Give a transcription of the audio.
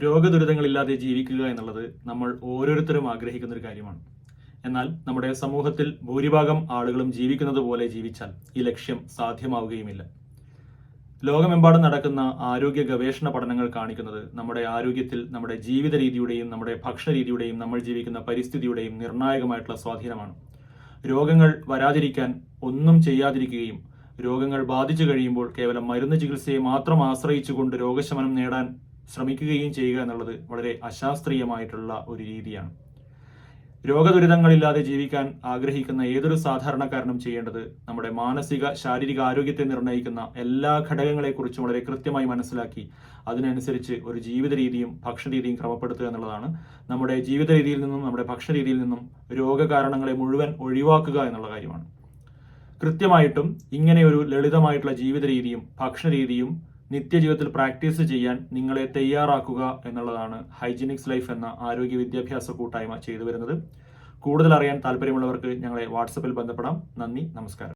രോഗദുരിതങ്ങളില്ലാതെ ജീവിക്കുക എന്നുള്ളത് നമ്മൾ ഓരോരുത്തരും ആഗ്രഹിക്കുന്ന ഒരു കാര്യമാണ്. എന്നാൽ നമ്മുടെ സമൂഹത്തിൽ ഭൂരിഭാഗം ആളുകളും ജീവിക്കുന്നത് പോലെ ജീവിച്ചാൽ ഈ ലക്ഷ്യം സാധ്യമാവുകയുമില്ല. ലോകമെമ്പാടും നടക്കുന്ന ആരോഗ്യ ഗവേഷണ പഠനങ്ങൾ കാണിക്കുന്നത് നമ്മുടെ ആരോഗ്യത്തിൽ നമ്മുടെ ജീവിത രീതിയുടെയും നമ്മുടെ ഭക്ഷണ രീതിയുടെയും നമ്മൾ ജീവിക്കുന്ന പരിസ്ഥിതിയുടെയും നിർണായകമായിട്ടുള്ള സ്വാധീനമാണ്. രോഗങ്ങൾ വരാതിരിക്കാൻ ഒന്നും ചെയ്യാതിരിക്കുകയും രോഗങ്ങൾ ബാധിച്ചു കഴിയുമ്പോൾ കേവലം മരുന്ന് ചികിത്സയെ മാത്രം ആശ്രയിച്ചുകൊണ്ട് രോഗശമനം നേടാൻ ശ്രമിക്കുകയും ചെയ്യുക എന്നുള്ളത് വളരെ അശാസ്ത്രീയമായിട്ടുള്ള ഒരു രീതിയാണ്. രോഗദുരിതങ്ങളില്ലാതെ ജീവിക്കാൻ ആഗ്രഹിക്കുന്ന ഏതൊരു സാധാരണക്കാരനും ചെയ്യേണ്ടത് നമ്മുടെ മാനസിക ശാരീരിക ആരോഗ്യത്തെ നിർണ്ണയിക്കുന്ന എല്ലാ ഘടകങ്ങളെക്കുറിച്ചും വളരെ കൃത്യമായി മനസ്സിലാക്കി അതിനനുസരിച്ച് ഒരു ജീവിത രീതിയും ഭക്ഷണ രീതിയും ക്രമപ്പെടുത്തുക എന്നുള്ളതാണ്. നമ്മുടെ ജീവിത രീതിയിൽ നിന്നും നമ്മുടെ ഭക്ഷണ രീതിയിൽ നിന്നും രോഗകാരണങ്ങളെ മുഴുവൻ ഒഴിവാക്കുക എന്നുള്ള കാര്യമാണ്. കൃത്യമായിട്ടും ഇങ്ങനെ ഒരു ലളിതമായിട്ടുള്ള ജീവിത രീതിയും ഭക്ഷണ രീതിയും നിത്യജീവിതത്തിൽ പ്രാക്ടീസ് ചെയ്യാൻ നിങ്ങളെ തയ്യാറാക്കുക എന്നുള്ളതാണ് ഹൈജീനിക്സ് ലൈഫ് എന്ന ആരോഗ്യ വിദ്യാഭ്യാസ കൂട്ടായ്മ ചെയ്തു വരുന്നത്. കൂടുതൽ അറിയാൻ താല്പര്യമുള്ളവർക്ക് ഞങ്ങളെ വാട്സപ്പിൽ ബന്ധപ്പെടാം. നന്ദി, നമസ്കാരം.